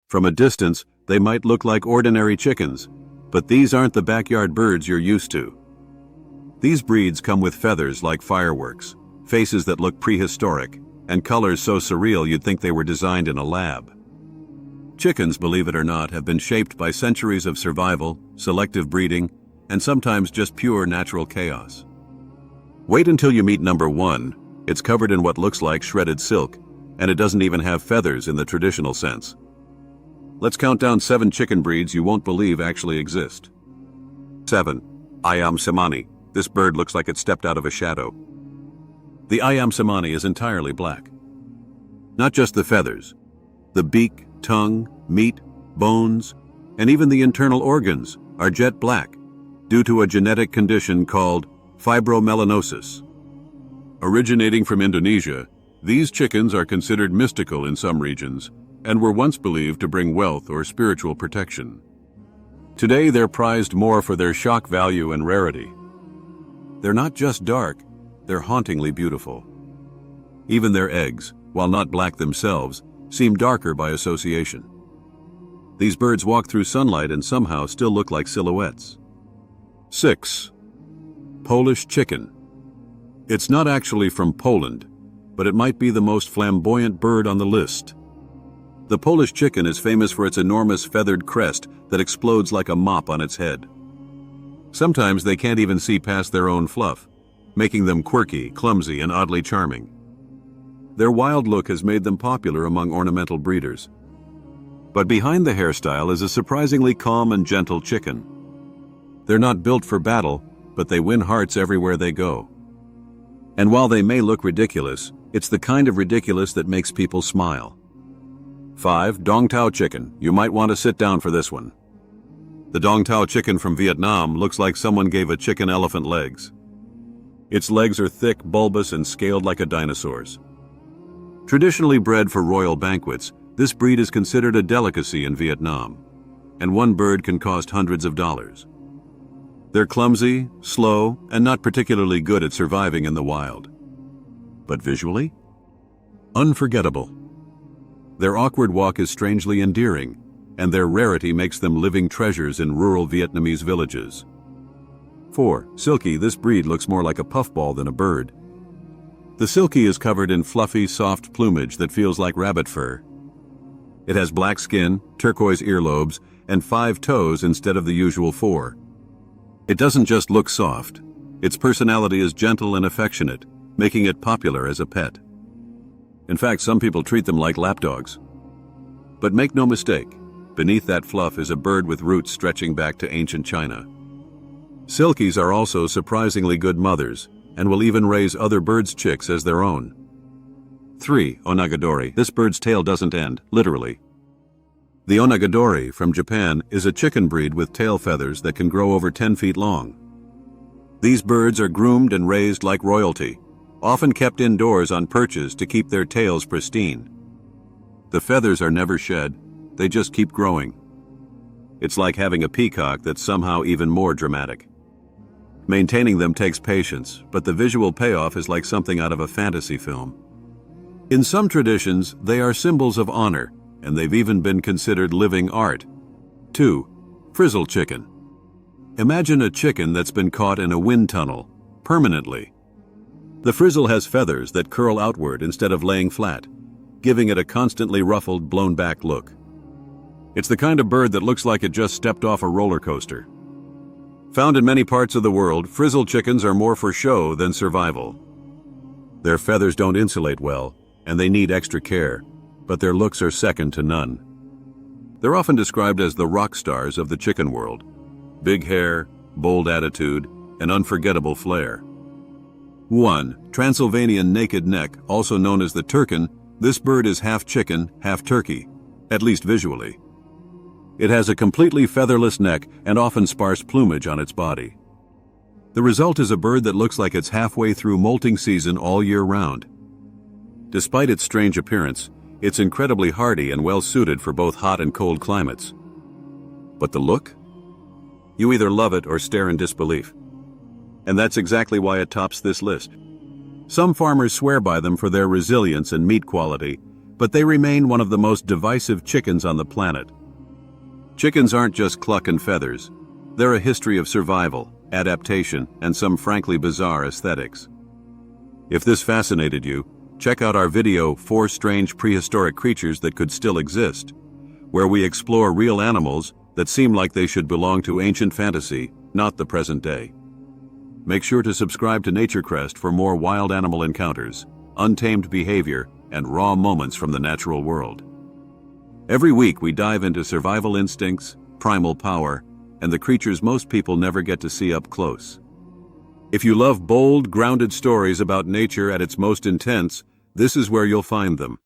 From a distance, they might look like ordinary chickens, but these aren't the backyard birds you're used to. These breeds come with feathers like fireworks, faces that look prehistoric, and colors so surreal you'd think they were designed in a lab. Chickens, believe it or not, have been shaped by centuries of survival, selective breeding, and sometimes just pure natural chaos. Wait until you meet number 1. It's covered in what looks like shredded silk, and it doesn't even have feathers in the traditional sense. Let's count down 7 chicken breeds you won't believe actually exist. 7. Ayam Cemani. This bird looks like it stepped out of a shadow. The Ayam Cemani is entirely black. Not just the feathers. The beak, tongue, meat, bones, and even the internal organs are jet black due to a genetic condition called fibromelanosis. Originating from Indonesia, these chickens are considered mystical in some regions and were once believed to bring wealth or spiritual protection. Today they're prized more for their shock value and rarity. They're not just dark, they're hauntingly beautiful. Even their eggs, while not black themselves, seem darker by association. These birds walk through sunlight and somehow still look like silhouettes. 6. Polish chicken. It's not actually from Poland, but it might be the most flamboyant bird on the list. The Polish chicken is famous for its enormous feathered crest that explodes like a mop on its head. Sometimes they can't even see past their own fluff, making them quirky, clumsy, and oddly charming. Their wild look has made them popular among ornamental breeders. But behind the hairstyle is a surprisingly calm and gentle chicken. They're not built for battle, but they win hearts everywhere they go. And while they may look ridiculous, it's the kind of ridiculous that makes people smile. 5. Dong Tao chicken. You might want to sit down for this one. The Dong Tao chicken from Vietnam looks like someone gave a chicken elephant legs. Its legs are thick, bulbous, and scaled like a dinosaur's. Traditionally bred for royal banquets, this breed is considered a delicacy in Vietnam, and one bird can cost hundreds of dollars. They're clumsy, slow, and not particularly good at surviving in the wild. But visually? Unforgettable. Their awkward walk is strangely endearing, and their rarity makes them living treasures in rural Vietnamese villages. 4. Silky. This breed looks more like a puffball than a bird. The silky is covered in fluffy, soft plumage that feels like rabbit fur. It has black skin, turquoise earlobes, and 5 toes instead of the usual 4. It doesn't just look soft. Its personality is gentle and affectionate, making it popular as a pet. In fact, some people treat them like lapdogs. But make no mistake, beneath that fluff is a bird with roots stretching back to ancient China. Silkies are also surprisingly good mothers, and will even raise other birds' chicks as their own. 3. Onagadori. This bird's tail doesn't end, literally. The Onagadori from Japan is a chicken breed with tail feathers that can grow over 10 feet long. These birds are groomed and raised like royalty, often kept indoors on perches to keep their tails pristine. The feathers are never shed, they just keep growing. It's like having a peacock that's somehow even more dramatic. Maintaining them takes patience, but the visual payoff is like something out of a fantasy film. In some traditions, they are symbols of honor, and they've even been considered living art. 2. Frizzle chicken. Imagine a chicken that's been caught in a wind tunnel, permanently. The frizzle has feathers that curl outward instead of laying flat, giving it a constantly ruffled, blown-back look. It's the kind of bird that looks like it just stepped off a roller coaster. Found in many parts of the world, frizzle chickens are more for show than survival. Their feathers don't insulate well, and they need extra care, but their looks are second to none. They're often described as the rock stars of the chicken world. Big hair, bold attitude, and unforgettable flair. 1. Transylvanian naked neck, also known as the turkin. This bird is half chicken, half turkey, at least visually. It has a completely featherless neck and often sparse plumage on its body. The result is a bird that looks like it's halfway through molting season all year round. Despite its strange appearance, it's incredibly hardy and well suited for both hot and cold climates. But the look? You either love it or stare in disbelief. And that's exactly why it tops this list. Some farmers swear by them for their resilience and meat quality, but they remain one of the most divisive chickens on the planet. Chickens aren't just cluck and feathers. They're a history of survival, adaptation, and some frankly bizarre aesthetics. If this fascinated you, check out our video, 4 Strange Prehistoric Creatures That Could Still Exist, where we explore real animals that seem like they should belong to ancient fantasy, not the present day. Make sure to subscribe to NatureCrest for more wild animal encounters, untamed behavior, and raw moments from the natural world. Every week we dive into survival instincts, primal power, and the creatures most people never get to see up close. If you love bold, grounded stories about nature at its most intense, this is where you'll find them.